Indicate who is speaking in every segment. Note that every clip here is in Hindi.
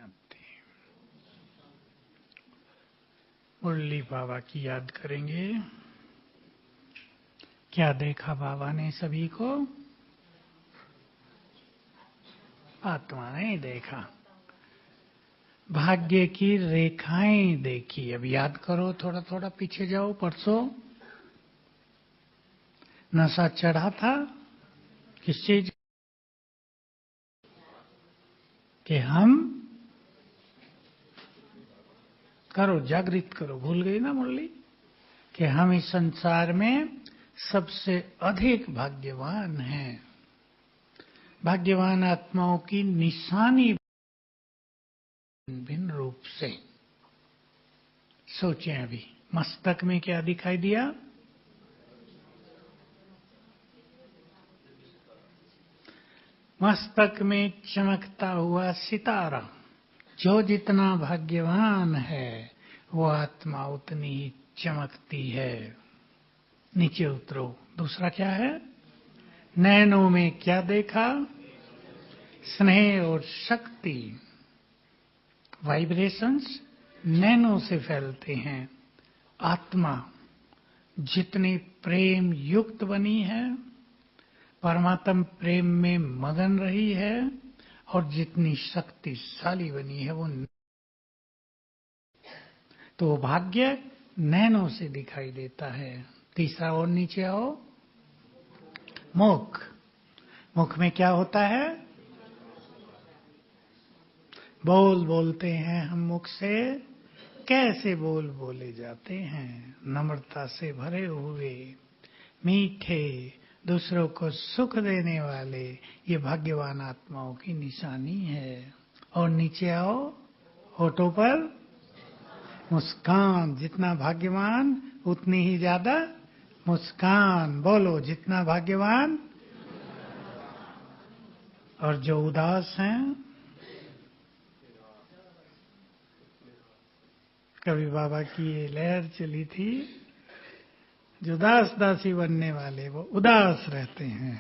Speaker 1: शांति। मुरली बाबा की याद करेंगे। क्या देखा बाबा ने सभी को? आत्मा ने देखा, भाग्य की रेखाएं देखी। अब याद करो, थोड़ा थोड़ा पीछे जाओ। परसों नशा चढ़ा था किस चीज कि हम करो, जागृत करो। भूल गई ना मुरली कि हम इस संसार में सबसे अधिक भाग्यवान हैं। भाग्यवान आत्माओं की निशानी भिन्न रूप से। सोचें, अभी मस्तक में क्या दिखाई दिया? मस्तक में चमकता हुआ सितारा। जो जितना भाग्यवान है वो आत्मा उतनी ही चमकती है। नीचे उतरो। दूसरा क्या है? नैनों में क्या देखा? स्नेह और शक्ति। वाइब्रेशंस नैनो से फैलते हैं। आत्मा जितनी प्रेम युक्त बनी है, परमात्म प्रेम में मगन रही है, और जितनी शक्तिशाली बनी है वो, तो वो भाग्य नैनो से दिखाई देता है। तीसरा और नीचे आओ। मुख। मुख में क्या होता है? बोल बोलते हैं हम मुख से। कैसे बोल बोले जाते हैं? नम्रता से भरे हुए, मीठे, दूसरों को सुख देने वाले। ये भाग्यवान आत्माओं की निशानी है। और नीचे आओ। होठों पर मुस्कान। जितना भाग्यवान उतनी ही ज्यादा मुस्कान। बोलो, जितना भाग्यवान। और जो उदास हैं, कभी बाबा की ये लहर चली थी, जो दास दासी बनने वाले वो उदास रहते हैं।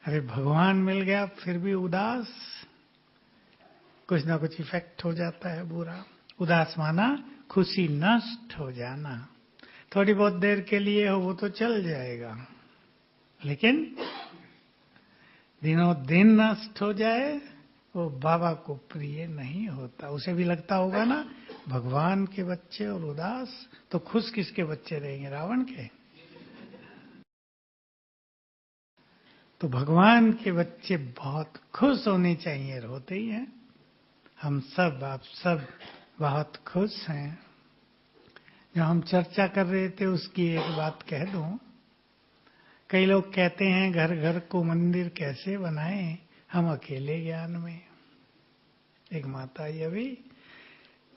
Speaker 1: अरे भगवान मिल गया फिर भी उदास, कुछ ना कुछ इफेक्ट हो जाता है बुरा। उदास माना खुशी नष्ट हो जाना। थोड़ी बहुत देर के लिए हो वो तो चल जाएगा, लेकिन दिनों दिन नष्ट हो जाए वो बाबा को प्रिय नहीं होता। उसे भी लगता होगा ना, भगवान के बच्चे और उदास, तो खुश किसके बच्चे रहेंगे? रावण के। तो भगवान के बच्चे बहुत खुश होने चाहिए, और होते ही हैं। हम सब, आप सब बहुत खुश हैं। जो हम चर्चा कर रहे थे उसकी एक बात कह दूं। कई लोग कहते हैं घर घर को मंदिर कैसे बनाएं हम अकेले ज्ञान में। एक माता आई अभी,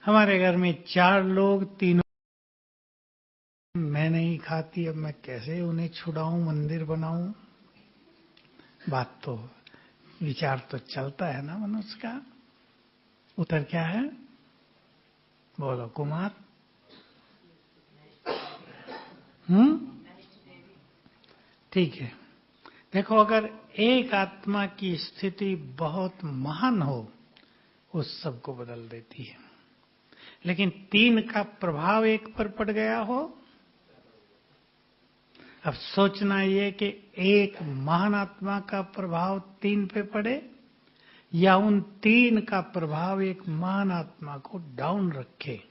Speaker 1: हमारे घर में 4 लोग, तीनों मैं नहीं खाती, अब मैं कैसे उन्हें छुड़ाऊं, मंदिर बनाऊं? बात तो, विचार तो चलता है ना मनुष्य का। उत्तर क्या है? बोलो कुमार। ठीक है। देखो, अगर एक आत्मा की स्थिति बहुत महान हो, उस सबको बदल देती है। लेकिन 3 का प्रभाव एक पर पड़ गया हो, अब सोचना ये कि एक महान आत्मा का प्रभाव 3 पे पड़े, या उन 3 का प्रभाव एक महान आत्मा को डाउन रखे।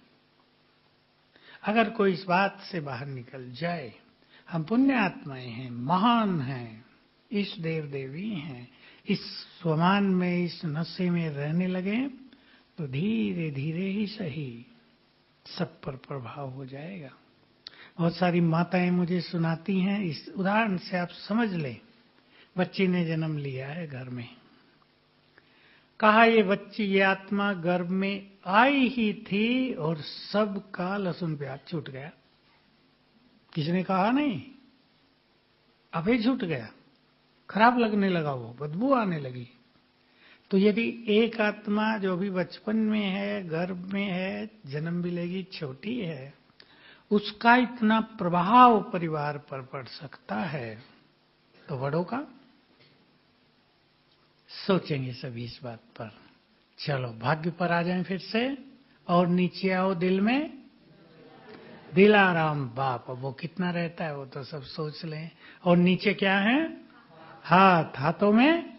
Speaker 1: अगर कोई इस बात से बाहर निकल जाए, हम पुण्य आत्माएं हैं, महान हैं, इस देव देवी हैं, इस स्वमान में, इस नशे में रहने लगे, तो धीरे धीरे ही सही सब पर प्रभाव हो जाएगा। बहुत सारी माताएं मुझे सुनाती हैं, इस उदाहरण से आप समझ लें। बच्ची ने जन्म लिया है घर में, कहा ये बच्ची, ये आत्मा गर्भ में आई ही थी और सबका लहसुन प्याज छूट गया। किसने कहा? नहीं, अभी छूट गया, खराब लगने लगा, वो बदबू आने लगी। तो यदि एक आत्मा जो अभी बचपन में है, गर्भ में है, जन्म भी लेगी, छोटी है, उसका इतना प्रभाव परिवार पर पड़ सकता है, तो बड़ों का? सोचेंगे सभी इस बात पर। चलो भाग्य पर आ जाएं फिर से, और नीचे आओ दिल में। दिलाराम बाप, अब वो कितना रहता है वो तो सब सोच लें। और नीचे क्या है? हाथ, हाथों में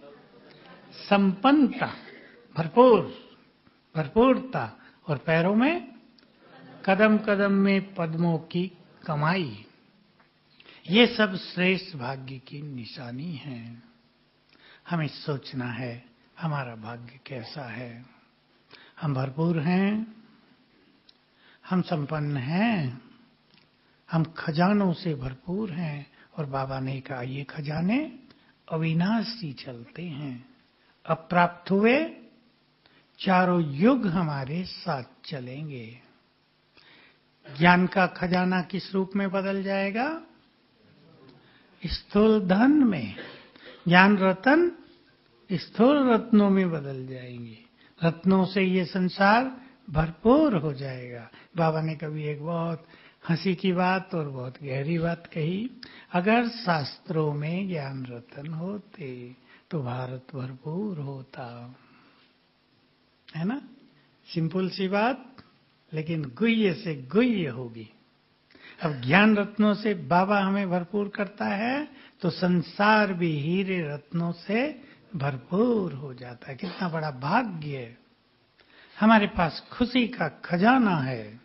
Speaker 1: संपन्नता, भरपूर भरपूरता, और पैरों में कदम कदम में पद्मों की कमाई। ये सब श्रेष्ठ भाग्य की निशानी है। हमें सोचना है हमारा भाग्य कैसा है। हम भरपूर हैं, हम संपन्न हैं, हम खजानों से भरपूर हैं। और बाबा ने कहा ये खजाने अविनाशी चलते हैं, अप्राप्त हुए चारों युग हमारे साथ चलेंगे। ज्ञान का खजाना किस रूप में बदल जाएगा? स्थूल धन में। ज्ञान रत्न स्थूल रत्नों में बदल जाएंगे। रत्नों से ये संसार भरपूर हो जाएगा। बाबा ने कभी एक बहुत हंसी की बात और बहुत गहरी बात कही, अगर शास्त्रों में ज्ञान रत्न होते तो भारत भरपूर होता। है ना? सिंपल सी बात, लेकिन गुह्य से गुह्य होगी। अब ज्ञान रत्नों से बाबा हमें भरपूर करता है तो संसार भी हीरे रत्नों से भरपूर हो जाता है। कितना बड़ा भाग्य है। हमारे पास खुशी का खजाना है,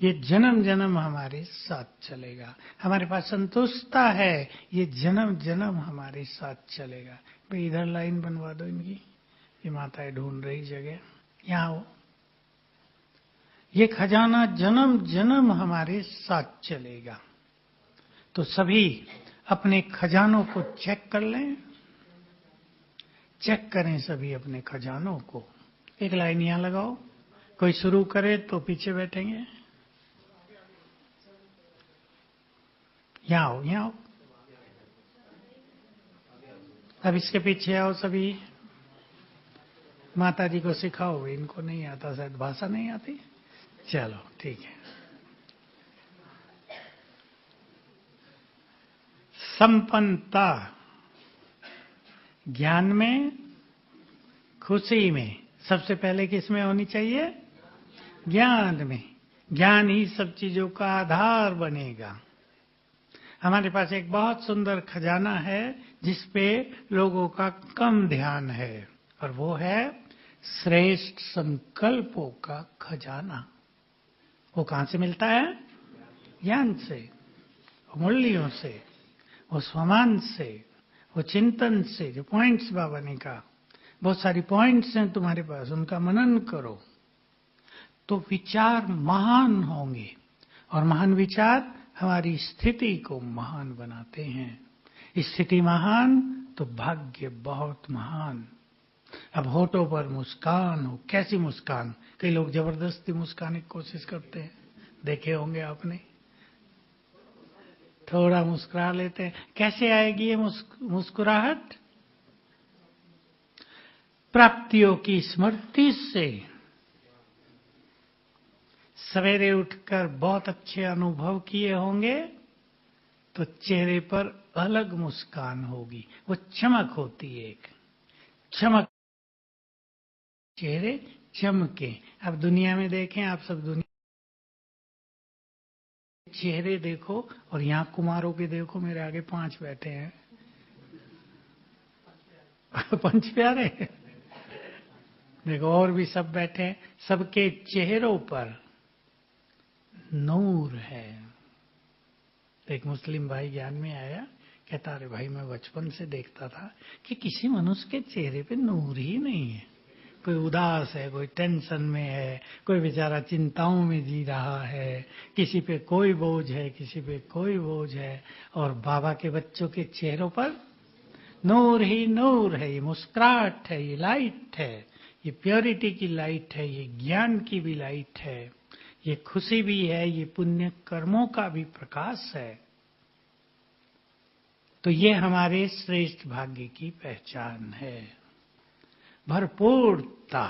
Speaker 1: ये जन्म जन्म हमारे साथ चलेगा। हमारे पास संतुष्टता है, ये जन्म जन्म हमारे साथ चलेगा। भाई इधर लाइन बनवा दो इनकी, ये माताएं ढूंढ रही जगह, यहाँ हो। ये खजाना जन्म जन्म हमारे साथ चलेगा। तो सभी अपने खजानों को चेक कर लें, चेक करें सभी अपने खजानों को। एक लाइन यहां लगाओ, कोई शुरू करे तो पीछे बैठेंगे। यहाँ आओ, यहाँ आओ। अब इसके पीछे आओ सभी। माता जी को सिखाओ, इनको नहीं आता, शायद भाषा नहीं आती। चलो ठीक है। संपन्नता, ज्ञान में, खुशी में। सबसे पहले किस में होनी चाहिए? ज्ञान में। ज्ञान ही सब चीजों का आधार बनेगा। हमारे पास एक बहुत सुंदर खजाना है जिस पे लोगों का कम ध्यान है, और वो है श्रेष्ठ संकल्पों का खजाना। वो कहां से मिलता है? ज्ञान से, मूल्यों से, वो स्वमान से, वो चिंतन से। जो पॉइंट्स बाबा ने कहा, बहुत सारी पॉइंट्स हैं तुम्हारे पास, उनका मनन करो तो विचार महान होंगे। और महान विचार हमारी स्थिति को महान बनाते हैं। स्थिति महान तो भाग्य बहुत महान। अब होठों पर मुस्कान हो, कैसी मुस्कान? कई लोग जबरदस्ती मुस्काने की कोशिश करते हैं, देखे होंगे आपने। थोड़ा मुस्कुरा लेते हैं। कैसे आएगी ये मुस्कुराहट? प्राप्तियों की स्मृति से। सवेरे उठकर बहुत अच्छे अनुभव किए होंगे तो चेहरे पर अलग मुस्कान होगी, वो चमक होती है, एक चमक, चेहरे चमके। अब दुनिया में देखें, आप सब दुनिया चेहरे देखो, और यहाँ कुमारों के देखो, मेरे आगे 5 बैठे हैं। पंच प्यारे देखो, और भी सब बैठे हैं, सबके चेहरों पर नूर है। एक मुस्लिम भाई ज्ञान में आया, कहता अरे भाई मैं बचपन से देखता था कि किसी मनुष्य के चेहरे पे नूर ही नहीं है। कोई उदास है, कोई टेंशन में है, कोई बेचारा चिंताओं में जी रहा है, किसी पे कोई बोझ है, किसी पे कोई बोझ है। और बाबा के बच्चों के चेहरों पर नूर ही नूर है। ये मुस्कुराहट है, ये लाइट है, ये प्योरिटी की लाइट है, ये ज्ञान की भी लाइट है, ये खुशी भी है, ये पुण्य कर्मों का भी प्रकाश है। तो ये हमारे श्रेष्ठ भाग्य की पहचान है, भरपूरता।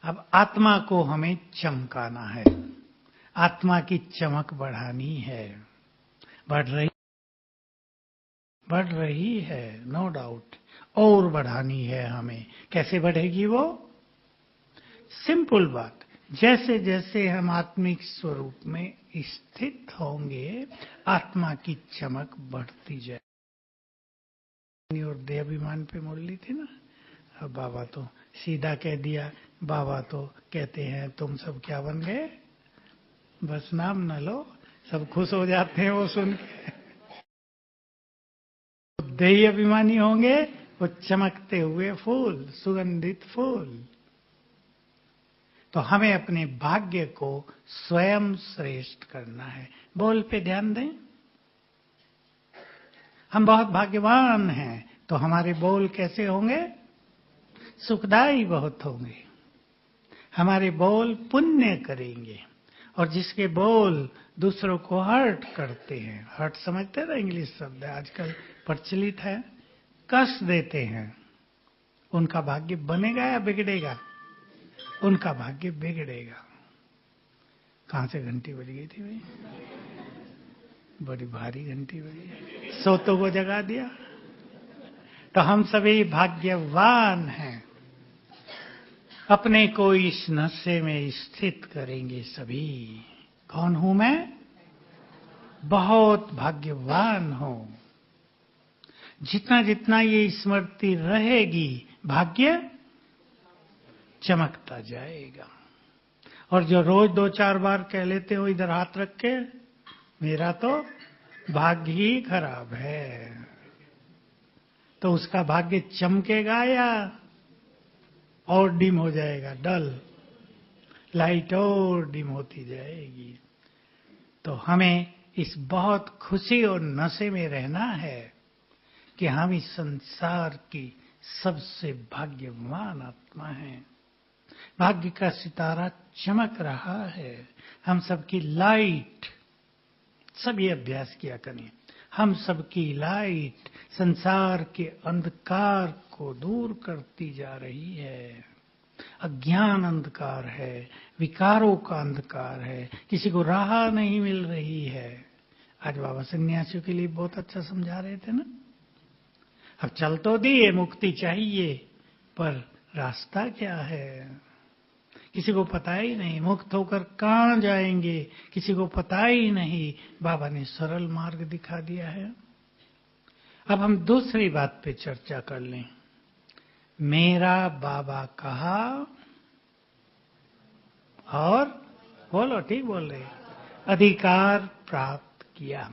Speaker 1: अब आत्मा को हमें चमकाना है, आत्मा की चमक बढ़ानी है। बढ़ रही है, नो डाउट। और बढ़ानी है हमें। कैसे बढ़ेगी वो? सिंपल बात, जैसे जैसे हम आत्मिक स्वरूप में स्थित होंगे, आत्मा की चमक बढ़ती जाएगी। और देहाभिमान पे बोल ली थी ना, अब बाबा तो सीधा कह दिया। बाबा तो कहते हैं तुम सब क्या बन गए, बस नाम न लो, सब खुश हो जाते हैं वो सुन के। देही अभिमानी होंगे वो चमकते हुए फूल, सुगंधित फूल। तो हमें अपने भाग्य को स्वयं श्रेष्ठ करना है। बोल पे ध्यान दें। हम बहुत भाग्यवान हैं, तो हमारे बोल कैसे होंगे? सुखदायी बहुत होंगे। हमारे बोल पुण्य करेंगे। और जिसके बोल दूसरों को हर्ट करते हैं, हर्ट समझते ना, इंग्लिश शब्द है आजकल प्रचलित है, कष्ट देते हैं, उनका भाग्य बनेगा या बिगड़ेगा? उनका भाग्य बिगड़ेगा। कहां से घंटी बज गई थी भाई? बड़ी भारी घंटी बजी, सोतों को जगा दिया। तो हम सभी भाग्यवान हैं, अपने को इस नशे में स्थित करेंगे सभी। कौन हूं मैं? बहुत भाग्यवान हूं। जितना जितना ये स्मृति रहेगी, भाग्य चमकता जाएगा। और जो रोज 2-4 बार कह लेते हो इधर हाथ रख के, मेरा तो भाग्य ही खराब है, तो उसका भाग्य चमकेगा या और डिम हो जाएगा? डल, लाइट और डिम होती जाएगी। तो हमें इस बहुत खुशी और नशे में रहना है कि हम इस संसार की सबसे भाग्यवान आत्मा हैं। भाग्य का सितारा चमक रहा है, हम सबकी लाइट। सब ये अभ्यास किया करें। हम सबकी लाइट संसार के अंधकार को दूर करती जा रही है। अज्ञान अंधकार है, विकारों का अंधकार है, किसी को राह नहीं मिल रही है। आज बाबा सन्यासियों के लिए बहुत अच्छा समझा रहे थे ना। अब चल तो दिए, मुक्ति चाहिए, पर रास्ता क्या है किसी को पता ही नहीं। मुक्त होकर कहां जाएंगे किसी को पता ही नहीं। बाबा ने सरल मार्ग दिखा दिया है। अब हम दूसरी बात पे चर्चा कर लें। मेरा बाबा कहा और बोलो, ठीक बोल रहे, अधिकार प्राप्त किया।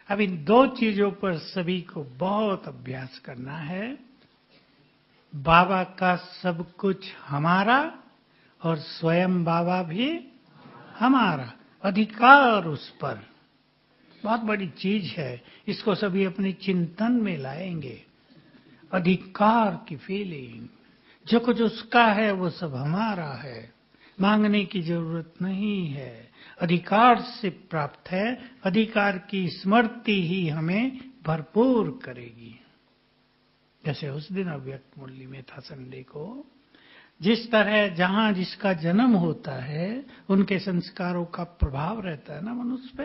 Speaker 1: अब इन दो चीजों पर सभी को बहुत अभ्यास करना है। बाबा का सब कुछ हमारा और स्वयं बाबा भी हमारा, अधिकार उस पर। बहुत बड़ी चीज है, इसको सभी अपने चिंतन में लाएंगे। अधिकार की फीलिंग, जो कुछ उसका है वो सब हमारा है, मांगने की जरूरत नहीं है, अधिकार से प्राप्त है। अधिकार की स्मृति ही हमें भरपूर करेगी। जैसे उस दिन अव्यक्त मुरली में था संडे को, जिस तरह जहां जिसका जन्म होता है उनके संस्कारों का प्रभाव रहता है ना मनुष्य पे।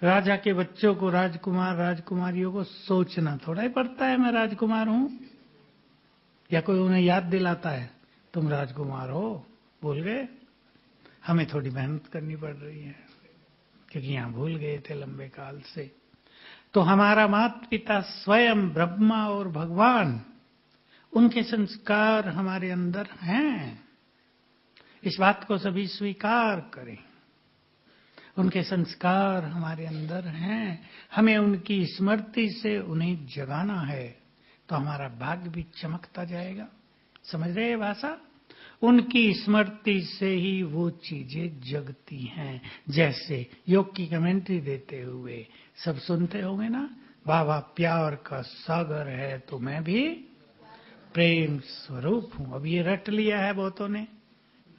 Speaker 1: राजा के बच्चों को, राजकुमार राजकुमारियों को सोचना थोड़ा ही पड़ता है मैं राजकुमार हूं, या कोई उन्हें याद दिलाता है तुम राजकुमार हो, भूल गए। हमें थोड़ी मेहनत करनी पड़ रही है क्योंकि यहां भूल गए थे लंबे काल से। तो हमारा माता पिता स्वयं ब्रह्मा और भगवान, उनके संस्कार हमारे अंदर हैं। इस बात को सभी स्वीकार करें। उनके संस्कार हमारे अंदर हैं, हमें उनकी स्मृति से उन्हें जगाना है, तो हमारा भाग्य भी चमकता जाएगा। समझ रहे हैं भाषा? उनकी स्मृति से ही वो चीजें जगती हैं। जैसे योग की कमेंट्री देते हुए सब सुनते होंगे ना, बाबा प्यार का सागर है तो मैं भी प्रेम स्वरूप हूं। अब ये रट लिया है बहुतों ने,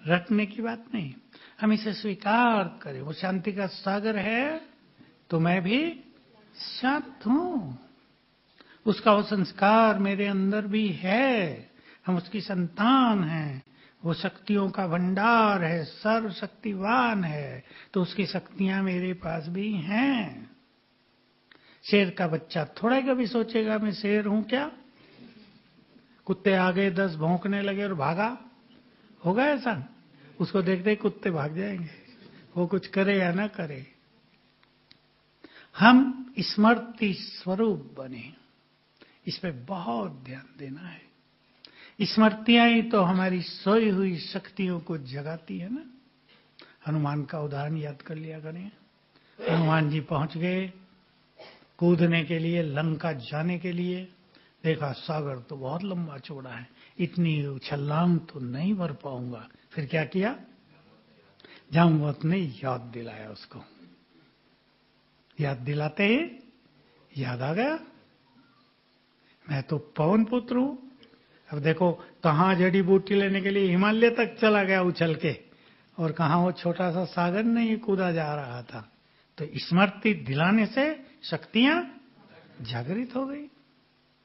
Speaker 1: रटने की बात नहीं, हम इसे स्वीकार करें। वो शांति का सागर है तो मैं भी शांत हूं, उसका वो संस्कार मेरे अंदर भी है, हम उसकी संतान हैं। वो शक्तियों का भंडार है, सर्वशक्तिवान है, तो उसकी शक्तियां मेरे पास भी हैं। शेर का बच्चा थोड़ा कभी सोचेगा मैं शेर हूं क्या? कुत्ते आ गए 10 भौंकने लगे और भागा, होगा ऐसा? उसको देखते ही कुत्ते भाग जाएंगे, वो कुछ करे या ना करे। हम स्मृति स्वरूप बने, इस पे बहुत ध्यान देना है। स्मृतियां ही तो हमारी सोई हुई शक्तियों को जगाती है ना। हनुमान का उदाहरण याद कर लिया करें। हनुमान जी पहुंच गए कूदने के लिए, लंका जाने के लिए। देखा सागर तो बहुत लंबा चौड़ा है, इतनी छलांग तो नहीं भर पाऊंगा। फिर क्या किया? जाम्बवत ने याद दिलाया उसको। याद दिलाते ही याद आ गया, मैं तो पवन पुत्र हूं। अब देखो कहां जड़ी बूटी लेने के लिए हिमालय तक चला गया उछल के, और कहां वो छोटा सा सागर नहीं कूदा जा रहा था। तो स्मृति दिलाने से शक्तियां जागृत हो गई,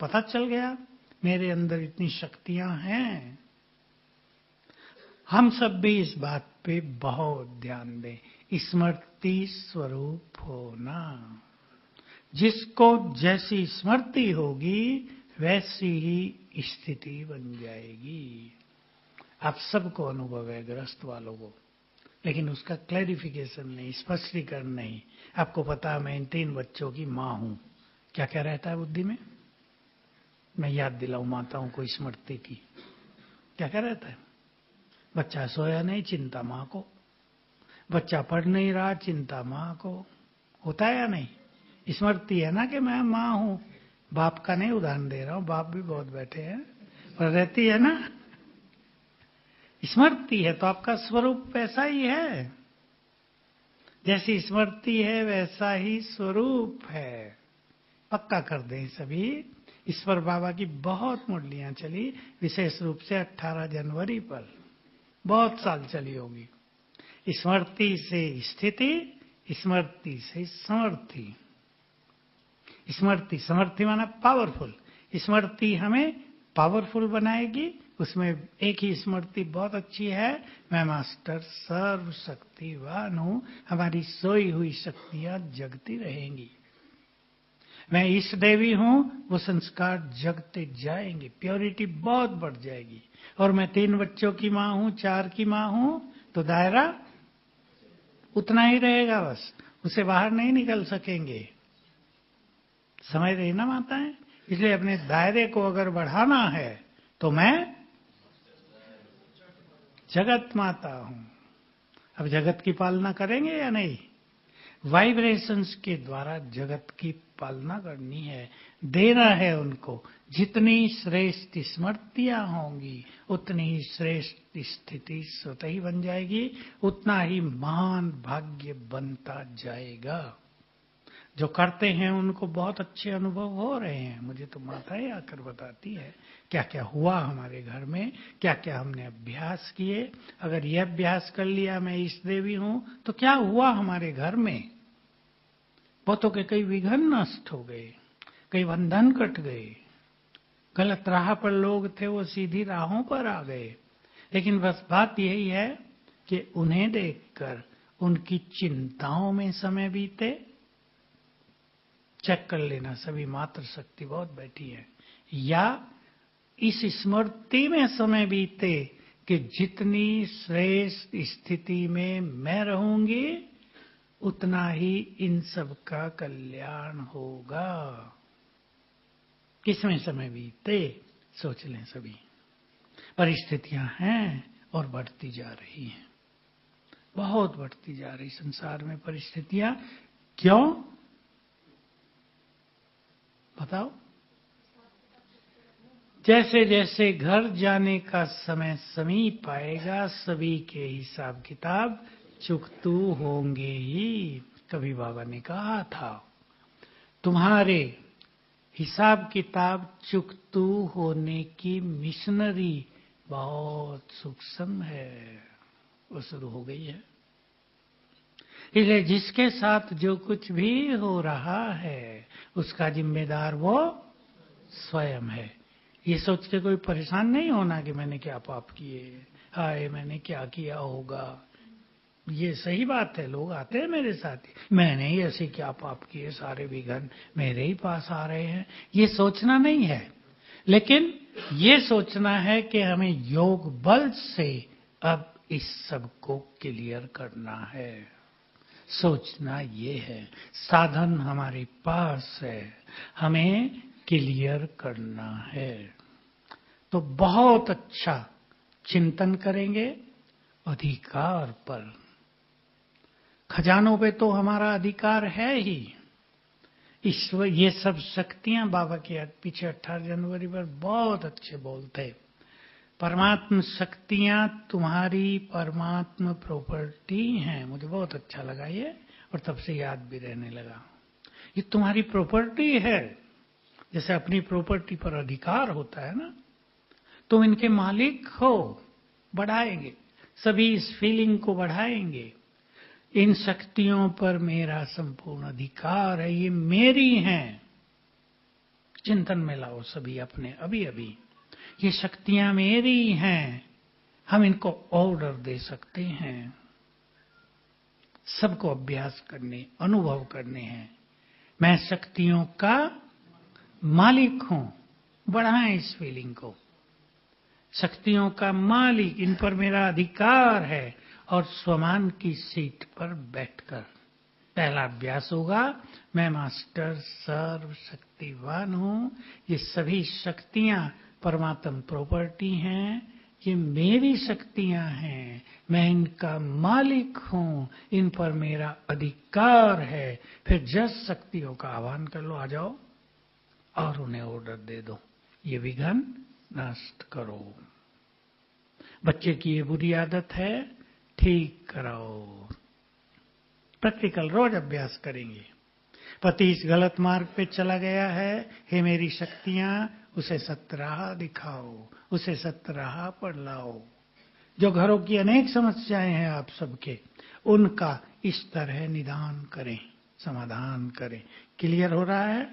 Speaker 1: पता चल गया मेरे अंदर इतनी शक्तियां हैं। हम सब भी इस बात पे बहुत ध्यान दें, स्मृति स्वरूप होना। जिसको जैसी स्मृति होगी वैसी ही स्थिति बन जाएगी। आप सबको अनुभव है, ग्रस्त वालों को, लेकिन उसका क्लैरिफिकेशन नहीं, स्पष्टीकरण नहीं। आपको पता है मैं इन 3 बच्चों की मां हूं, क्या क्या रहता है बुद्धि में? मैं याद दिलाऊं माताओं को स्मृति की, क्या क्या रहता है? बच्चा सोया नहीं, चिंता मां को। बच्चा पढ़ नहीं रहा, चिंता मां को। होता है या नहीं? स्मृति है ना कि मैं मां हूं। बाप का नहीं उदाहरण दे रहा हूं, बाप भी बहुत बैठे हैं, पर रहती है ना स्मृति है। तो आपका स्वरूप वैसा ही है, जैसी स्मृति है वैसा ही स्वरूप है। पक्का कर दें सभी। ईश्वर बाबा की बहुत मुरलियां चली, विशेष रूप से 18 जनवरी पर बहुत साल चली होगी। स्मृति से स्थिति, स्मृति से समर्थि। स्मृति, समर्थि माना पावरफुल। स्मृति हमें पावरफुल बनाएगी। उसमें एक ही स्मृति बहुत अच्छी है, मैं मास्टर सर्वशक्तिवान हूं। हमारी सोई हुई शक्तियां जगती रहेंगी। मैं ईष्ट देवी हूं, वो संस्कार जगते जाएंगे, प्योरिटी बहुत बढ़ जाएगी। और मैं 3 बच्चों की मां हूं, 4 की मां हूं, तो दायरा उतना ही रहेगा, बस उसे बाहर नहीं निकल सकेंगे। समझ रही ना माताएं? इसलिए अपने दायरे को अगर बढ़ाना है तो मैं जगत माता हूं। अब जगत की पालना करेंगे या नहीं? वाइब्रेशंस के द्वारा जगत की पालना करनी है, देना है उनको। जितनी श्रेष्ठ स्मृतियां होंगी उतनी ही श्रेष्ठ स्थिति स्वतः ही बन जाएगी, उतना ही महान भाग्य बनता जाएगा। जो करते हैं उनको बहुत अच्छे अनुभव हो रहे हैं। मुझे तो माताएं आकर बताती है क्या क्या हुआ हमारे घर में, क्या क्या हमने अभ्यास किए। अगर यह अभ्यास कर लिया मैं ईष्ट देवी हूं, तो क्या हुआ हमारे घर में? बहुतों के कई विघ्न नष्ट हो गए, कई बंधन कट गए। गलत राह पर लोग थे, वो सीधी राहों पर आ गए। लेकिन बस बात यही है कि उन्हें देखकर उनकी चिंताओं में समय बीते। चेक कर लेना, सभी मातृ शक्ति बहुत बैठी है, या इस स्मृति में समय बीते कि जितनी श्रेष्ठ स्थिति में मैं रहूंगी उतना ही इन सब का कल्याण होगा। किसमें समय बीते सोच लें सभी। परिस्थितियां हैं और बढ़ती जा रही हैं, बहुत बढ़ती जा रही संसार में परिस्थितियां। क्यों बताओ? जैसे जैसे घर जाने का समय समीप आएगा, सभी के हिसाब किताब चुकतू होंगे ही। कभी बाबा ने कहा था तुम्हारे हिसाब किताब चुकतू होने की मिशनरी बहुत सूक्ष्म है, वो शुरू हो गई है। इसलिए जिसके साथ जो कुछ भी हो रहा है उसका जिम्मेदार वो स्वयं है। ये सोच के कोई परेशान नहीं होना कि मैंने क्या पाप किए, हाय मैंने क्या किया होगा। ये सही बात है, लोग आते हैं मेरे साथ, मैंने ही ऐसे क्या पाप किए, सारे विघ्न मेरे ही पास आ रहे हैं, ये सोचना नहीं है। लेकिन ये सोचना है कि हमें योग बल से अब इस सब को क्लियर करना है। सोचना ये है, साधन हमारे पास है, हमें क्लियर करना है। तो बहुत अच्छा चिंतन करेंगे अधिकार पर। खजानों पे तो हमारा अधिकार है ही। ईश्वर, ये सब शक्तियां बाबा के पीछे 18 जनवरी पर बहुत अच्छे बोलते। परमात्म शक्तियां तुम्हारी परमात्म प्रॉपर्टी हैं। मुझे बहुत अच्छा लगा ये, और तब से याद भी रहने लगा। ये तुम्हारी प्रॉपर्टी है। जैसे अपनी प्रॉपर्टी पर अधिकार होता है ना, तुम इनके मालिक हो। बढ़ाएंगे, सभी इस फीलिंग को बढ़ाएंगे। इन शक्तियों पर मेरा संपूर्ण अधिकार है, ये मेरी हैं। चिंतन में लाओ सभी अपने, अभी अभी ये शक्तियां मेरी हैं, हम इनको ऑर्डर दे सकते हैं। सबको अभ्यास करने, अनुभव करने हैं। मैं शक्तियों का मालिक हूं। बढ़ाएं इस फीलिंग को, शक्तियों का मालिक, इन पर मेरा अधिकार है। और स्वमान की सीट पर बैठकर पहला अभ्यास होगा, मैं मास्टर सर्व शक्तिवान हूं। ये सभी शक्तियां परमात्म प्रॉपर्टी हैं, ये मेरी शक्तियां हैं, मैं इनका मालिक हूं, इन पर मेरा अधिकार है। फिर 10 शक्तियों का आह्वान कर लो, आ जाओ और उन्हें ऑर्डर दे दो, ये विघ्न नष्ट करो। बच्चे की ये बुरी आदत है, ठीक कराओ। प्रैक्टिकल रोज अभ्यास करेंगे। पति इस गलत मार्ग पे चला गया है, हे मेरी शक्तियां उसे सत्य राह दिखाओ, उसे सत्य राह पर लाओ। जो घरों की अनेक समस्याएं हैं आप सबके, उनका इस तरह निदान करें, समाधान करें। क्लियर हो रहा है?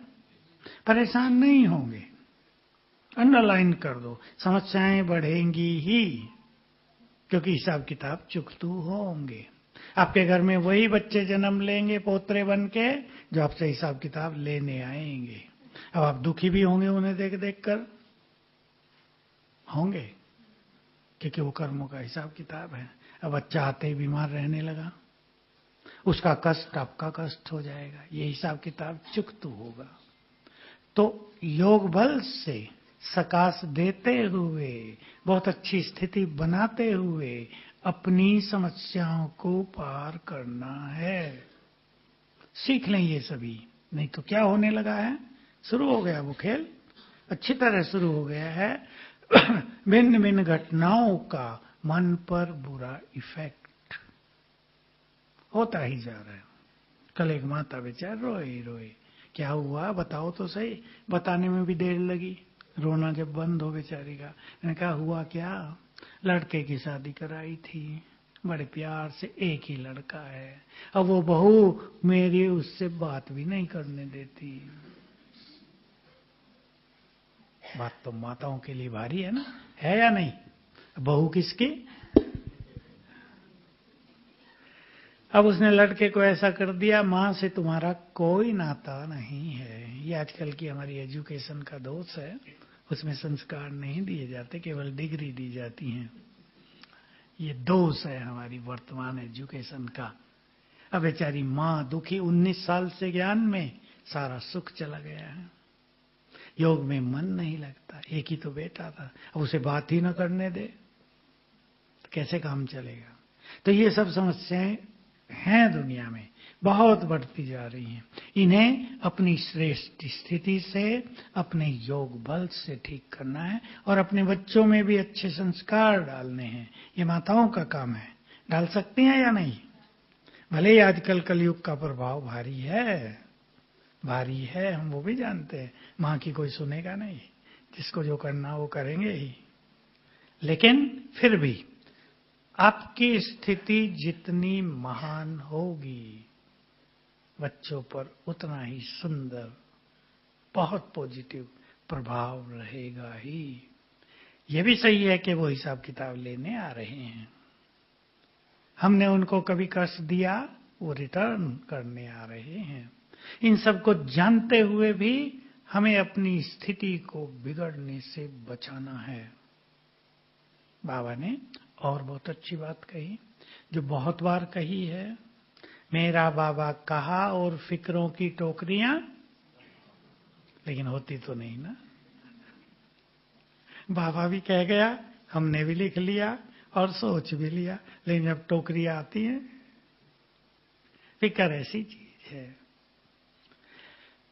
Speaker 1: परेशान नहीं होंगे। अंडरलाइन कर दो, समस्याएं बढ़ेंगी ही, क्योंकि हिसाब किताब चुकतू होंगे। आपके घर में वही बच्चे जन्म लेंगे पोतरे बन के, जो आपसे हिसाब किताब लेने आएंगे। अब आप दुखी भी होंगे उन्हें देख देख कर, होंगे, क्योंकि वो कर्मों का हिसाब किताब है। अब बच्चा आते ही बीमार रहने लगा, उसका कष्ट आपका कष्ट हो जाएगा, ये हिसाब किताब चुकतू होगा। तो योग बल से सकाश देते हुए, बहुत अच्छी स्थिति बनाते हुए अपनी समस्याओं को पार करना है। सीख लें ये सभी, नहीं तो क्या होने लगा है, शुरू हो गया वो खेल, अच्छी तरह शुरू हो गया है। भिन्न भिन्न घटनाओं का मन पर बुरा इफेक्ट होता ही जा रहा है। कल एक माता बेचार रोए रोए, क्या हुआ बताओ तो सही। बताने में भी देर लगी, रोना जब बंद हो बेचारी का। मैंने कहा हुआ क्या, लड़के की शादी कराई थी, बड़े प्यार से, एक ही लड़का है, अब वो बहू मेरी उससे बात भी नहीं करने देती। बात तो माताओं के लिए भारी है ना, है या नहीं? बहू किसकी? अब उसने लड़के को ऐसा कर दिया, मां से तुम्हारा कोई नाता नहीं है। ये आजकल की हमारी एजुकेशन का दोष है, उसमें संस्कार नहीं दिए जाते, केवल डिग्री दी जाती हैं। ये दोष है हमारी वर्तमान एजुकेशन का। अब बेचारी मां दुखी, 19 साल से ज्ञान में सारा सुख चला गया है, योग में मन नहीं लगता, एक ही तो बेटा था, अब उसे बात ही न करने दे तो कैसे काम चलेगा। तो ये सब समस्याएं हैं दुनिया में, बहुत बढ़ती जा रही हैं। इन्हें अपनी श्रेष्ठ स्थिति से, अपने योग बल से ठीक करना है, और अपने बच्चों में भी अच्छे संस्कार डालने हैं। ये माताओं का काम है। डाल सकती हैं या नहीं? भले ही आजकल कलयुग का प्रभाव भारी है, भारी है, हम वो भी जानते हैं। मां की कोई सुनेगा नहीं, जिसको जो करना वो करेंगे ही। लेकिन फिर भी आपकी स्थिति जितनी महान होगी, बच्चों पर उतना ही सुंदर, बहुत पॉजिटिव प्रभाव रहेगा ही। ये भी सही है कि वो हिसाब किताब लेने आ रहे हैं, हमने उनको कभी कष्ट दिया, वो रिटर्न करने आ रहे हैं। इन सब को जानते हुए भी हमें अपनी स्थिति को बिगड़ने से बचाना है। बाबा ने और बहुत अच्छी बात कही, जो बहुत बार कही है, मेरा बाबा कहा और फिक्रों की टोकरियां, लेकिन होती तो नहीं ना। बाबा भी कह गया, हमने भी लिख लिया और सोच भी लिया, लेकिन जब टोकरियां आती हैं, फिक्र ऐसी चीज है।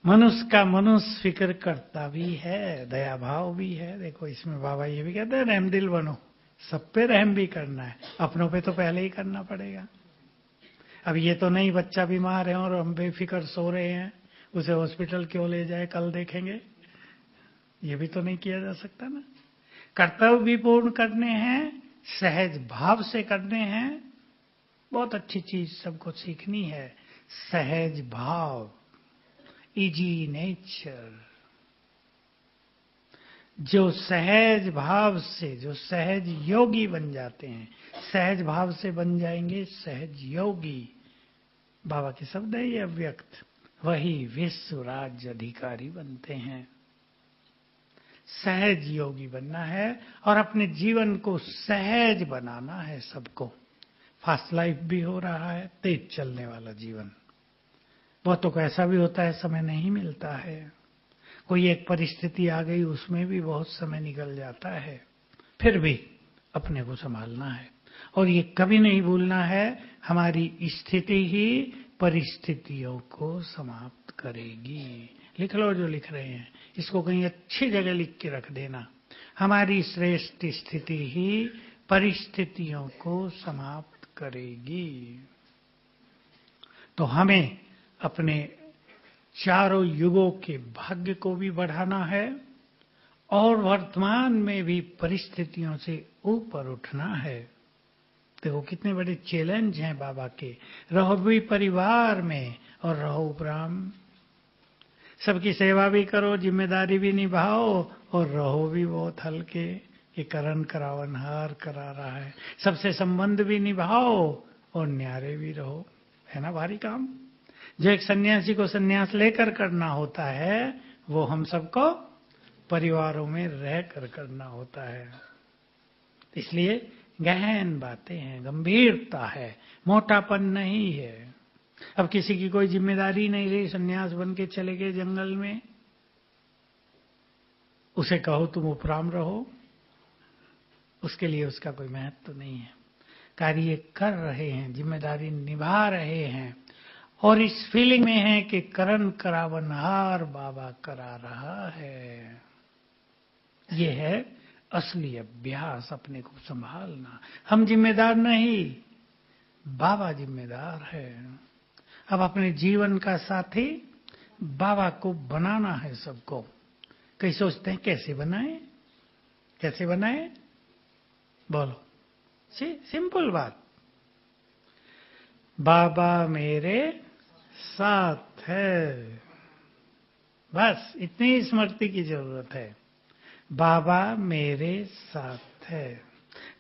Speaker 1: मनुष्य का मनुष्य फिक्र करता भी है, दया भाव भी है। देखो इसमें बाबा ये भी कहते हैं, रहमदिल बनो, सब पे रहम भी करना है, अपनों पे तो पहले ही करना पड़ेगा। अब ये तो नहीं बच्चा बीमार है और हम बेफिक्र सो रहे हैं, उसे हॉस्पिटल क्यों ले जाए, कल देखेंगे, ये भी तो नहीं किया जा सकता ना। कर्तव्य भी पूर्ण करने हैं, सहज भाव से करने हैं। बहुत अच्छी चीज सबको सीखनी है, सहज भाव, इजी नेचर। जो सहज भाव से, जो सहज योगी बन जाते हैं, सहज भाव से बन जाएंगे सहज योगी। बाबा के शब्द है ये अव्यक्त, वही विश्व राज्य अधिकारी बनते हैं। सहज योगी बनना है और अपने जीवन को सहज बनाना है सबको। फास्ट लाइफ भी हो रहा है, तेज चलने वाला जीवन। बहुतों को ऐसा भी होता है, समय नहीं मिलता है, कोई एक परिस्थिति आ गई, उसमें भी बहुत समय निकल जाता है। फिर भी अपने को संभालना है और ये कभी नहीं भूलना है, हमारी स्थिति ही परिस्थितियों को समाप्त करेगी। लिख लो जो लिख रहे हैं, इसको कहीं अच्छी जगह लिख के रख देना। हमारी श्रेष्ठ स्थिति ही परिस्थितियों को समाप्त करेगी। तो हमें अपने चारों युगों के भाग्य को भी बढ़ाना है और वर्तमान में भी परिस्थितियों से ऊपर उठना है। देखो कितने बड़े चैलेंज हैं बाबा के। रहो भी परिवार में और रहो उपराम, सबकी सेवा भी करो, जिम्मेदारी भी निभाओ और रहो भी बहुत हल्के। ये करण करावनहार करा रहा है, सबसे संबंध भी निभाओ और न्यारे भी रहो। है ना भारी काम, जो एक सन्यासी को सन्यास लेकर करना होता है, वो हम सबको परिवारों में रहकर करना होता है। इसलिए गहन बातें हैं, गंभीरता है, मोटापन नहीं है। अब किसी की कोई जिम्मेदारी नहीं रही, सन्यास बन के चले गए जंगल में, उसे कहो तुम उपराम रहो, उसके लिए उसका कोई महत्व नहीं है। कार्य कर रहे हैं, जिम्मेदारी निभा रहे हैं और इस फीलिंग में है कि करण करावनहार बाबा करा रहा है। ये है असली अभ्यास, अपने को संभालना। हम जिम्मेदार नहीं, बाबा जिम्मेदार है। अब अपने जीवन का साथी बाबा को बनाना है सबको। कई सोचते हैं कैसे बनाएं, कैसे बनाएं, बोलो। सिंपल बात, बाबा मेरे साथ है, बस इतनी स्मृति की जरूरत है। बाबा मेरे साथ है।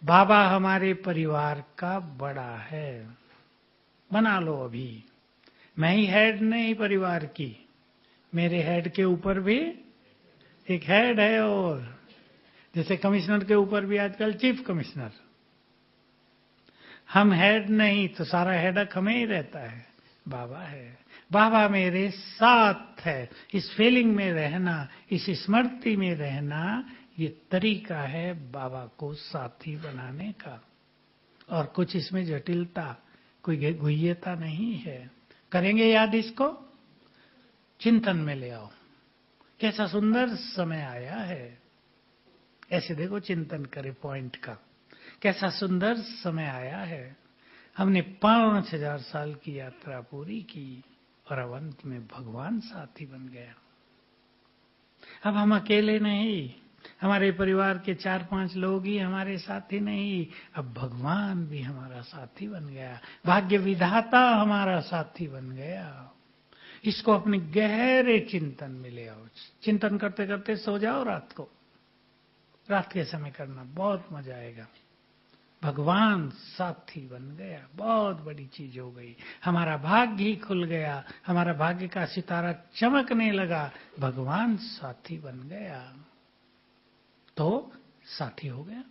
Speaker 1: बाबा हमारे परिवार का बड़ा है, बना लो अभी। मैं ही हेड नहीं परिवार की, मेरे हेड के ऊपर भी एक हेड है, और जैसे कमिश्नर के ऊपर भी आजकल चीफ कमिश्नर। हम हेड नहीं तो सारा हेडक हमें ही रहता है, बाबा है। बाबा मेरे साथ है, इस फीलिंग में रहना, इस स्मृति में रहना, ये तरीका है बाबा को साथी बनाने का। और कुछ इसमें जटिलता, कोई गुह्यता नहीं है। करेंगे याद इसको, चिंतन में ले आओ। कैसा सुंदर समय आया है, ऐसे देखो चिंतन करे पॉइंट का। कैसा सुंदर समय आया है, हमने 5000 साल की यात्रा पूरी की और अब अंत में भगवान साथी बन गया। अब हम अकेले नहीं, हमारे परिवार के 4-5 लोग ही हमारे साथी नहीं, अब भगवान भी हमारा साथी बन गया, भाग्य विधाता हमारा साथी बन गया। इसको अपने गहरे चिंतन में ले आओ। चिंतन करते करते सो जाओ रात को, रात के समय करना बहुत मजा आएगा। भगवान साथी बन गया, बहुत बड़ी चीज हो गई। हमारा भाग्य ही खुल गया, हमारा भाग्य का सितारा चमकने लगा, भगवान साथी बन गया। तो साथी हो गया।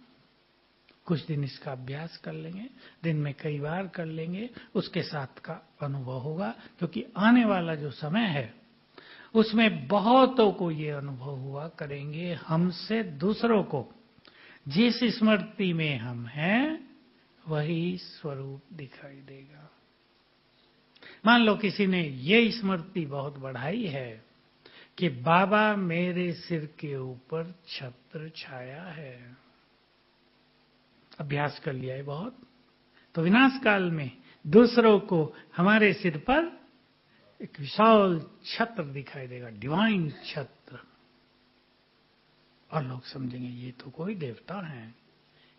Speaker 1: कुछ दिन इसका अभ्यास कर लेंगे, दिन में कई बार कर लेंगे, उसके साथ का अनुभव होगा। क्योंकि आने वाला जो समय है उसमें बहुतों को ये अनुभव हुआ करेंगे, हमसे दूसरों को जिस स्मृति में हम हैं वही स्वरूप दिखाई देगा। मान लो किसी ने ये स्मृति बहुत बढ़ाई है कि बाबा मेरे सिर के ऊपर छत्र छाया है, अभ्यास कर लिया है बहुत, तो विनाश काल में दूसरों को हमारे सिर पर एक विशाल छत्र दिखाई देगा, डिवाइन छत्र। और लोग समझेंगे ये तो कोई देवता है,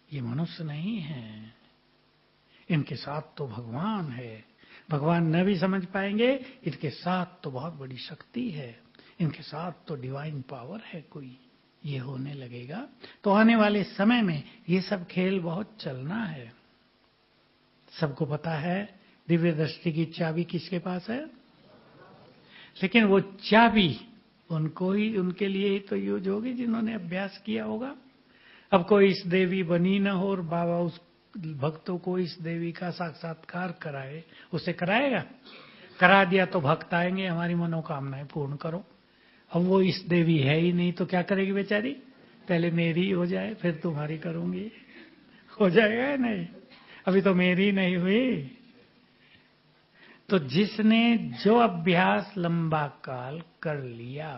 Speaker 1: ये मनुष्य नहीं है, इनके साथ तो भगवान है। भगवान न भी समझ पाएंगे, इनके साथ तो बहुत बड़ी शक्ति है, इनके साथ तो डिवाइन पावर है कोई, ये होने लगेगा। तो आने वाले समय में ये सब खेल बहुत चलना है। सबको पता है दिव्य दृष्टि की चाबी किसके पास है, लेकिन वो चाबी उनको ही, उनके लिए ही तो यूज होगी जिन्होंने अभ्यास किया होगा। अब कोई इस देवी बनी न हो और बाबा उस भक्तों को इस देवी का साक्षात्कार कराए, उसे कराएगा? करा दिया तो भक्त आएंगे, हमारी मनोकामनाएं पूर्ण करो। अब वो इस देवी है ही नहीं तो क्या करेगी बेचारी? पहले मेरी हो जाए फिर तुम्हारी करूंगी, हो जाएगा या नहीं? अभी तो मेरी नहीं हुई। तो जिसने जो अभ्यास लंबा काल कर लिया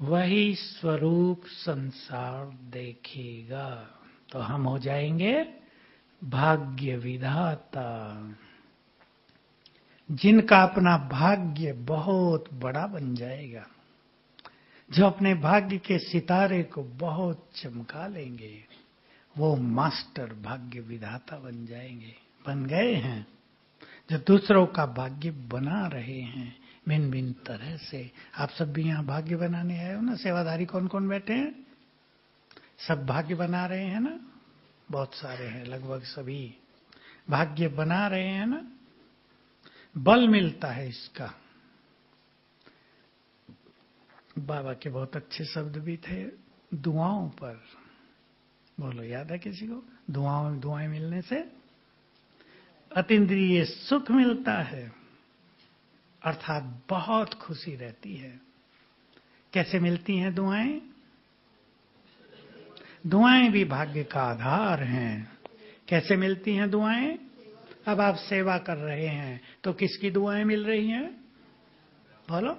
Speaker 1: वही स्वरूप संसार देखेगा। तो हम हो जाएंगे भाग्य विधाता, जिनका अपना भाग्य बहुत बड़ा बन जाएगा, जो अपने भाग्य के सितारे को बहुत चमका लेंगे, वो मास्टर भाग्य विधाता बन जाएंगे, बन गए हैं। जो दूसरों का भाग्य बना रहे हैं भिन्न भिन्न तरह से। आप सब भी यहाँ भाग्य बनाने आए हो ना? सेवाधारी कौन कौन बैठे हैं? सब भाग्य बना रहे हैं ना? बहुत सारे हैं, लगभग सभी भाग्य बना रहे हैं ना? बल मिलता है इसका। बाबा के बहुत अच्छे शब्द भी थे दुआओं पर। बोलो, याद है किसी को? दुआएं मिलने से अतीन्द्रिय सुख मिलता है, अर्थात बहुत खुशी रहती है। कैसे मिलती हैं दुआएं? दुआएं भी भाग्य का आधार हैं। कैसे मिलती हैं दुआएं? अब आप सेवा कर रहे हैं तो किसकी दुआएं मिल रही हैं? बोलो,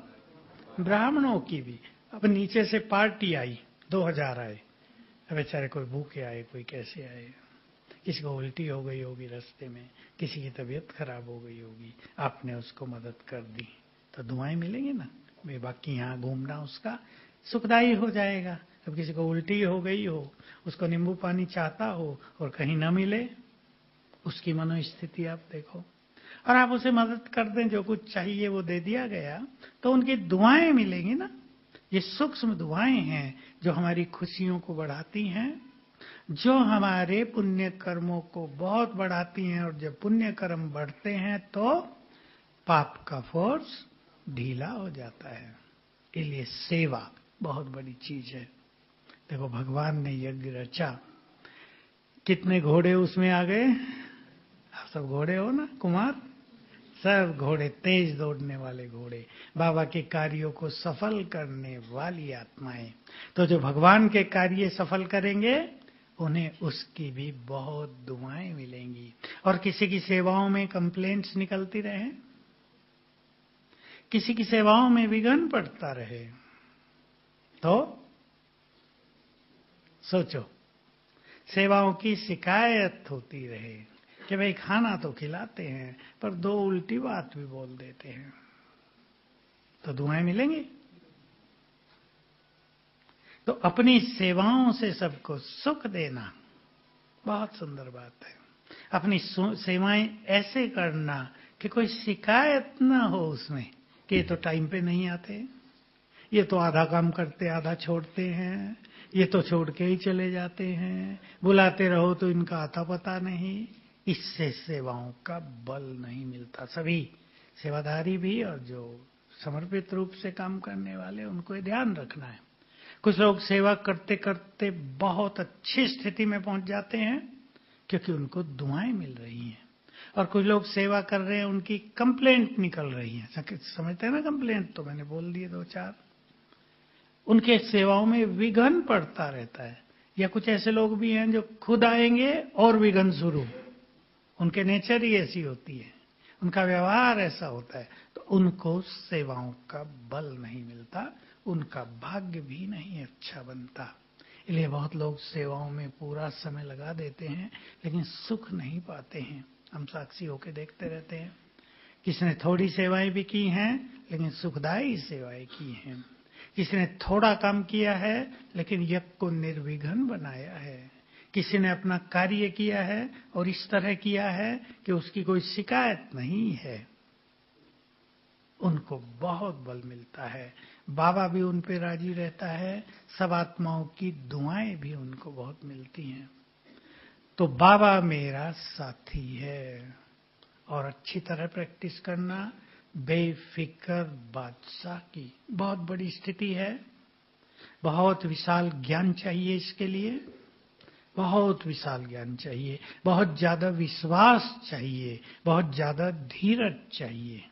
Speaker 1: ब्राह्मणों की भी। अब नीचे से पार्टी आई, 2000 आए, बेचारे कोई भूखे आए, कोई कैसे आए, किसी को उल्टी हो गई होगी रास्ते में, किसी की तबीयत खराब हो गई होगी, आपने उसको मदद कर दी तो दुआएं मिलेंगी ना। वे बाकी यहाँ घूमना उसका सुखदायी हो जाएगा। अब किसी को उल्टी हो गई हो, उसको नींबू पानी चाहता हो और कहीं न मिले, उसकी मनोस्थिति आप देखो, और आप उसे मदद कर दें, जो कुछ चाहिए वो दे दिया गया, तो उनकी दुआएं मिलेंगी ना। ये सूक्ष्म दुआएं हैं जो हमारी खुशियों को बढ़ाती हैं, जो हमारे पुण्य कर्मों को बहुत बढ़ाती हैं। और जब पुण्य कर्म बढ़ते हैं तो पाप का फोर्स ढीला हो जाता है। इसलिए सेवा बहुत बड़ी चीज है। देखो, भगवान ने यज्ञ रचा, कितने घोड़े उसमें आ गए? आप सब घोड़े हो ना कुमार? सब घोड़े, तेज दौड़ने वाले घोड़े, बाबा के कार्यों को सफल करने वाली आत्माएं। तो जो भगवान के कार्य सफल करेंगे उन्हें उसकी भी बहुत दुआएं मिलेंगी। और किसी की सेवाओं में कंप्लेंट्स निकलती रहे, किसी की सेवाओं में विघ्न पड़ता रहे, तो सोचो, सेवाओं की शिकायत होती रहे कि भाई खाना तो खिलाते हैं पर 2 उल्टी बात भी बोल देते हैं, तो दुआएं मिलेंगी? तो अपनी सेवाओं से सबको सुख देना बहुत सुंदर बात है। अपनी सेवाएं ऐसे करना कि कोई शिकायत ना हो उसमें कि ये तो टाइम पे नहीं आते, ये तो आधा काम करते आधा छोड़ते हैं, ये तो छोड़ के ही चले जाते हैं, बुलाते रहो तो इनका आता पता नहीं। इससे सेवाओं का बल नहीं मिलता। सभी सेवाधारी भी और जो समर्पित रूप से काम करने वाले, उनको ये ध्यान रखना है। कुछ लोग सेवा करते करते बहुत अच्छी स्थिति में पहुंच जाते हैं क्योंकि उनको दुआएं मिल रही हैं, और कुछ लोग सेवा कर रहे हैं, उनकी कंप्लेंट निकल रही है। समझते हैं ना कंप्लेंट, तो मैंने बोल दिए 2-4। उनके सेवाओं में विघन पड़ता रहता है। या कुछ ऐसे लोग भी हैं जो खुद आएंगे और विघन शुरू, उनके नेचर ही ऐसी होती है, उनका व्यवहार ऐसा होता है, तो उनको सेवाओं का बल नहीं मिलता, उनका भाग्य भी नहीं अच्छा बनता। इसलिए बहुत लोग सेवाओं में पूरा समय लगा देते हैं लेकिन सुख नहीं पाते हैं। हम साक्षी होकर देखते रहते हैं, किसी ने थोड़ी सेवाएं भी की हैं लेकिन सुखदायी सेवाएं की हैं, किसी ने थोड़ा काम किया है लेकिन यज्ञ को निर्विघ्न बनाया है, किसी ने अपना कार्य किया है और इस तरह किया है कि उसकी कोई शिकायत नहीं है, उनको बहुत बल मिलता है। बाबा भी उन पे राजी रहता है, सब आत्माओं की दुआएं भी उनको बहुत मिलती हैं। तो बाबा मेरा साथी है। और अच्छी तरह प्रैक्टिस करना, बेफिक्र बादशाह की बहुत बड़ी स्थिति है। बहुत विशाल ज्ञान चाहिए इसके लिए, बहुत विशाल ज्ञान चाहिए, बहुत ज्यादा विश्वास चाहिए, बहुत ज्यादा धीरज चाहिए।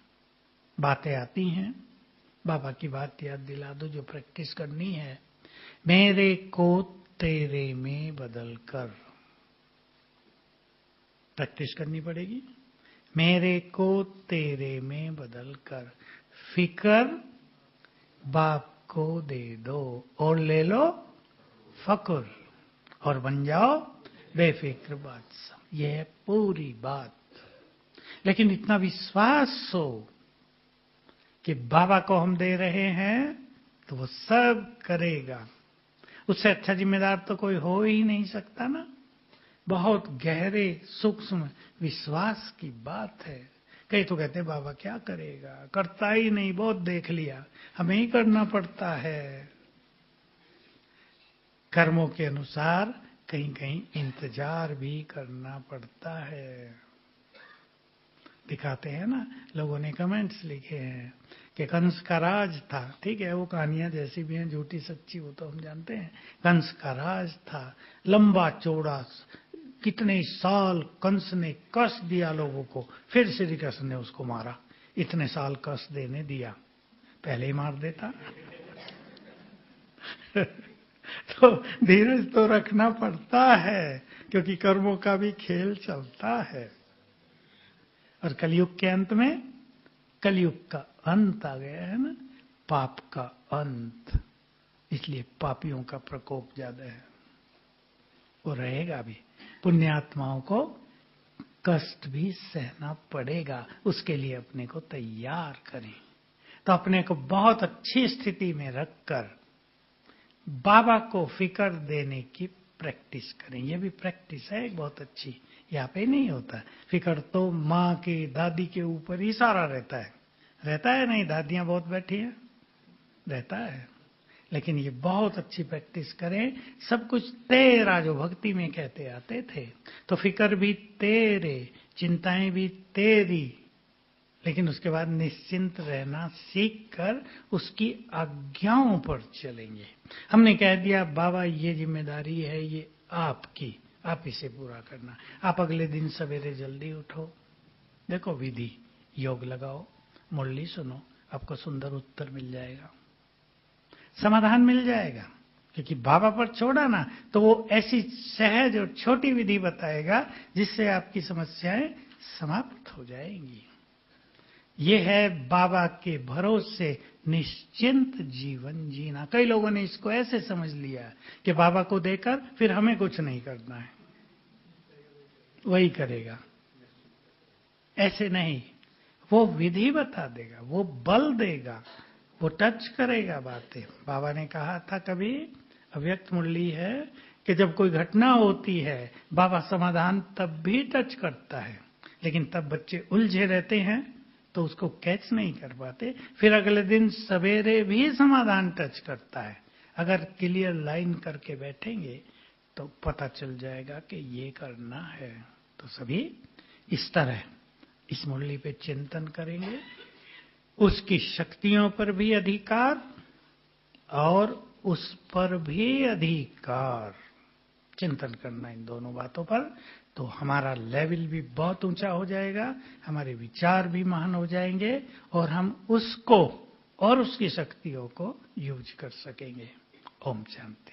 Speaker 1: बातें आती हैं, बाबा की बात याद दिला दो जो प्रैक्टिस करनी है। मेरे को तेरे में बदल कर, प्रैक्टिस करनी पड़ेगी। मेरे को तेरे में बदल कर, फिकर बाप को दे दो और ले लो फकुर, और बन जाओ बेफिक्र बादशाह। यह है पूरी बात। लेकिन इतना विश्वास हो कि बाबा को हम दे रहे हैं तो वो सब करेगा। उससे अच्छा जिम्मेदार तो कोई हो ही नहीं सकता ना। बहुत गहरे सूक्ष्म विश्वास की बात है। कई तो कहते हैं बाबा क्या करेगा, करता ही नहीं, बहुत देख लिया, हमें ही करना पड़ता है। कर्मों के अनुसार कहीं कहीं इंतजार भी करना पड़ता है। दिखाते हैं ना, लोगों ने कमेंट्स लिखे हैं कि कंस का राज था। ठीक है, वो कहानियां जैसी भी हैं, झूठी सच्ची, वो तो हम जानते हैं। कंस का राज था, लंबा चौड़ा, कितने साल कंस ने कष्ट दिया लोगों को, फिर श्री कृष्ण ने उसको मारा। इतने साल कष्ट देने दिया, पहले ही मार देता। तो धीरज तो रखना पड़ता है, क्योंकि कर्मों का भी खेल चलता है। और कलयुग के अंत में, कलयुग का अंत आ गया है ना, पाप का अंत, इसलिए पापियों का प्रकोप ज्यादा है, वो रहेगा भी। पुण्यात्माओं को कष्ट भी सहना पड़ेगा, उसके लिए अपने को तैयार करें। तो अपने को बहुत अच्छी स्थिति में रखकर बाबा को फिक्र देने की प्रैक्टिस करें। ये भी प्रैक्टिस है एक बहुत अच्छी, यहाँ पे नहीं होता। फिक्र तो माँ के, दादी के ऊपर ही सारा रहता है। रहता है नहीं, दादियां बहुत बैठी हैं, रहता है। लेकिन ये बहुत अच्छी प्रैक्टिस करें। सब कुछ तेरा, जो भक्ति में कहते आते थे, तो फिक्र भी तेरे, चिंताएं भी तेरी, लेकिन उसके बाद निश्चिंत रहना सीख कर उसकी आज्ञाओं पर चलेंगे। हमने कह दिया बाबा ये जिम्मेदारी है, ये आपकी, आप इसे पूरा करना। आप अगले दिन सवेरे जल्दी उठो, देखो विधि, योग लगाओ, मुरली सुनो, आपको सुंदर उत्तर मिल जाएगा, समाधान मिल जाएगा। क्योंकि बाबा पर छोड़ा ना, तो वो ऐसी सहज और छोटी विधि बताएगा जिससे आपकी समस्याएं समाप्त हो जाएंगी। ये है बाबा के भरोसे निश्चिंत जीवन जीना। कई लोगों ने इसको ऐसे समझ लिया कि बाबा को देकर फिर हमें कुछ नहीं करना है, वही करेगा। ऐसे नहीं, वो विधि बता देगा, वो बल देगा, वो टच करेगा बातें। बाबा ने कहा था कभी, अव्यक्त मुरली है, कि जब कोई घटना होती है बाबा समाधान तब भी टच करता है, लेकिन तब बच्चे उलझे रहते हैं तो उसको कैच नहीं कर पाते, फिर अगले दिन सवेरे भी समाधान टच करता है। अगर क्लियर लाइन करके बैठेंगे तो पता चल जाएगा कि ये करना है। तो सभी इस तरह इस मुरली पे चिंतन करेंगे, उसकी शक्तियों पर भी अधिकार और उस पर भी अधिकार, चिंतन करना इन दोनों बातों पर, तो हमारा लेवल भी बहुत ऊंचा हो जाएगा, हमारे विचार भी महान हो जाएंगे और हम उसको और उसकी शक्तियों को यूज कर सकेंगे। ओम शांति।